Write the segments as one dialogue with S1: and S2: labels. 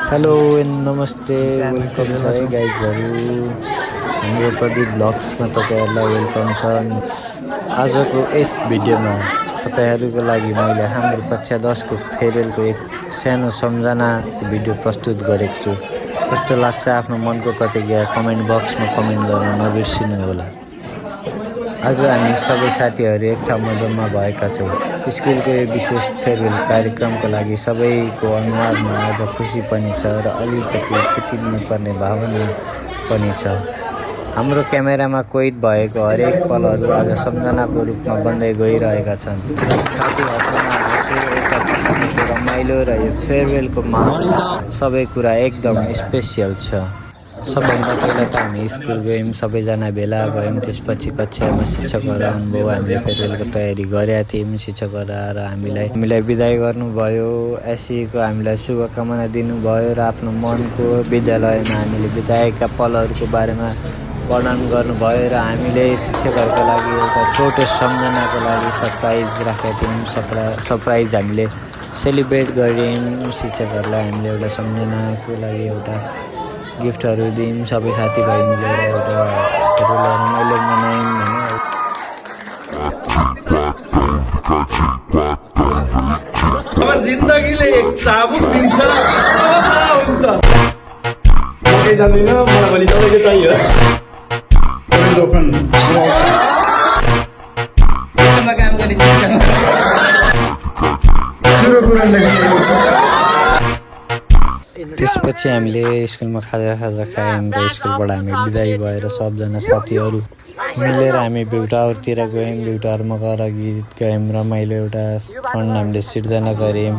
S1: Hello and नमस्ते welcome छ है गाइजहरू हाम्रो प्रदीप ब्लग्समा तपाईँहरूलाई वेलकम छ। आजको यस भिडियोमा तपाईँहरूको लागि मैले हाम्रो कक्षा 10को फेयरवेलको एक सानो सम्झनाको भिडियो प्रस्तुत गरेको छु। कस्तो लाग्छ आफ्नो मनको प्रतिक्रिया कमेन्ट बक्समा कमेन्ट गर्न नबिर्सिनु होला। आज हामी सबै साथीहरू एक ठाउँमा जम्मा भएका छौँ। स्कुलको यो विशेष फेयरवेल कार्यक्रमको लागि सबैको अनुहारमा आज खुसी पनि छ र अलिकति छुट्टिनु पर्ने भावना पनि छ। हाम्रो क्यामेरामा कैद भएको हरेक पलहरू आज सम्झनाको रूपमा बन्दै गइरहेका छन्। साथीहरूको रमाइलो र यो फेयरवेलको माहौल सबै कुरा एकदम स्पेसियल छ। सबभन्दा पहिला त हामी स्कुल गयौँ, सबैजना भेला भयौँ। त्यसपछि कक्षामा शिक्षकहरू आउनुभयो, हामीले फेयरवेलको तयारी गरेका थियौँ। शिक्षकहरू आएर हामीलाई बिदाई गर्नुभयो, एसीको हामीलाई शुभकामना दिनुभयो र आफ्नो मनको विद्यालयमा हामीले बिताएका पलहरूको बारेमा वर्णन गर्नुभयो र हामीले शिक्षकहरूको लागि एउटा छोटो सम्झनाको लागि सरप्राइज राखेका थियौँ। सरप्राइज हामीले सेलिब्रेट गऱ्यौँ। शिक्षकहरूलाई हामीले एउटा सम्झनाको लागि एउटा गिफ्टहरू दियौँ। सबै साथीभाइ मिलेर एउटा रमाइलो मनायौँ
S2: होइन। जिन्दगीले एक चाबुक दिन्छ, हुन्छ केही जान्दिनँ, मलाई भोलि सबैको चाहियो। काम गर्ने
S1: त्यसपछि हामीले स्कुलमा खाजा खायौँ र स्कुलबाट हामी बिदाई भएर सबजना साथीहरू मिलेर हामी भेउटाहरूतिर गयौँ। भेउटाहरूमा गएर गीत गायौँ, रमाइलो एउटा क्षण हामीले सिर्जना गऱ्यौँ।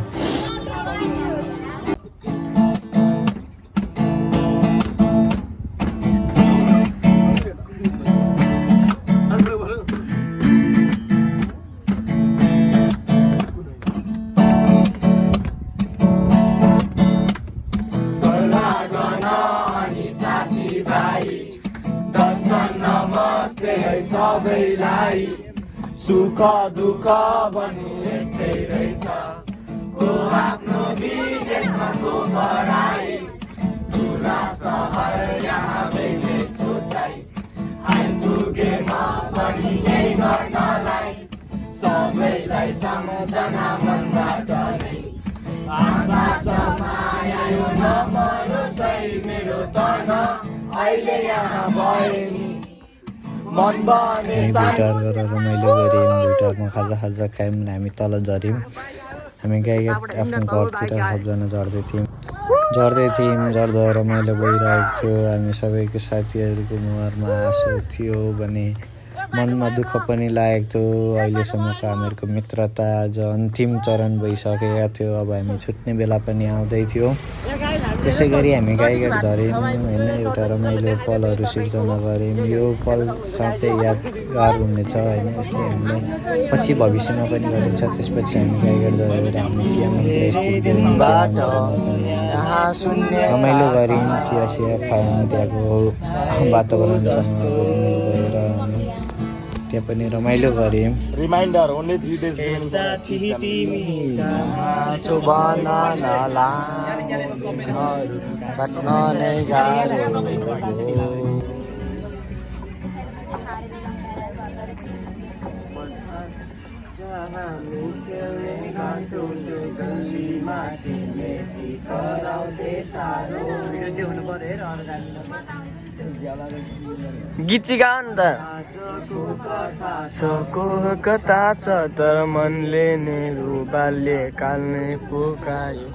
S3: सबैलाई सुख दुःख भन्नु यस्तै रहेछ। को आफ्नो विदेशमा को पढाइ, ठुला सहर यहाँ बेग्लै सोचाइ। आइपुगेमा पनि केही गर्नलाई सबैलाई सम्झना मनबाट नै आशा छ। माया यो नमरोसै मेरो तन अहिले यहाँ भयो नि।
S1: हामी भेटार गरेर रमाइलो गऱ्यौँ। भेटारमा खाजा खायौँ, हामी तल झऱ्यौँ। हामी गाईघाट आफ्नो घरतिर सबजना झर्दै थियौँ। झर्दा रमाइलो भइरहेको थियो। हामी सबैको साथीहरूको मुहारमा आँसु थियो भने मनमा दुःख पनि लागेको थियो। अहिलेसम्मको हामीहरूको मित्रता आज अन्तिम चरण भइसकेका थियो। अब हामी छुट्ने बेला पनि आउँदै थियो। त्यसै गरी हामी गाईघाट झऱ्यौँ होइन। एउटा रमाइलो पलहरू सिर्जना गऱ्यौँ। यो पल साँच्चै यादगार हुनेछ होइन। यसले हामीलाई पछि भविष्यमा पनि गरिन्छ। त्यसपछि हामी गाईघाट झरेर हामी चिया मन्त्र स्थित गयौँ। रमाइलो गऱ्यौँ, चिया खायौँ। त्यहाँको वातावरणसँग घुलमिल भएर हामी त्यहाँ पनि रमाइलो गऱ्यौँ।
S2: रिमाइन्डर ओन्ली 3 days
S4: गीत चाहिँ गाउँ न त। को कता छ तर मनले मेरो बाल्यकाल नै पुकायो।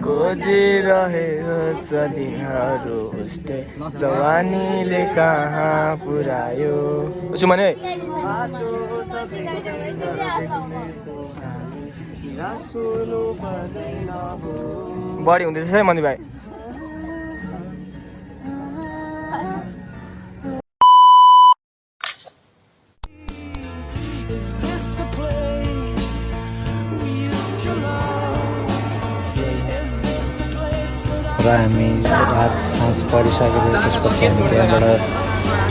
S4: खोजिरहेको छ दिनहरू उस्तै जवानीले कहाँ पुर्यायो। उसो भने बढी हुँदैछ है मनी भाइ।
S1: र हामी रात साँझ परिसकेको त्यसपछि हामी त्यहाँबाट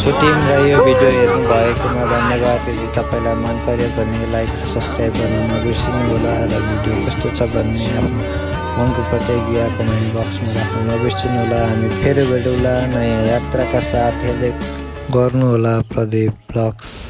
S1: छुट्यौँ र यो भिडियो हेर्नुभएकोमा धन्यवाद। यदि तपाईँलाई मन पर्यो भने लाइक र सब्सक्राइब गर्न नबिर्सिनु होला र भिडियो कस्तो छ भन्ने आफ्नो मनको प्रतिक्रिया कमेन्ट बक्समा राख्नु नबिर्सिनुहोला। हामी फेरि भेटौँला नयाँ यात्राका साथ। हेर्दै गर्नुहोला प्रदीप ब्लग्स।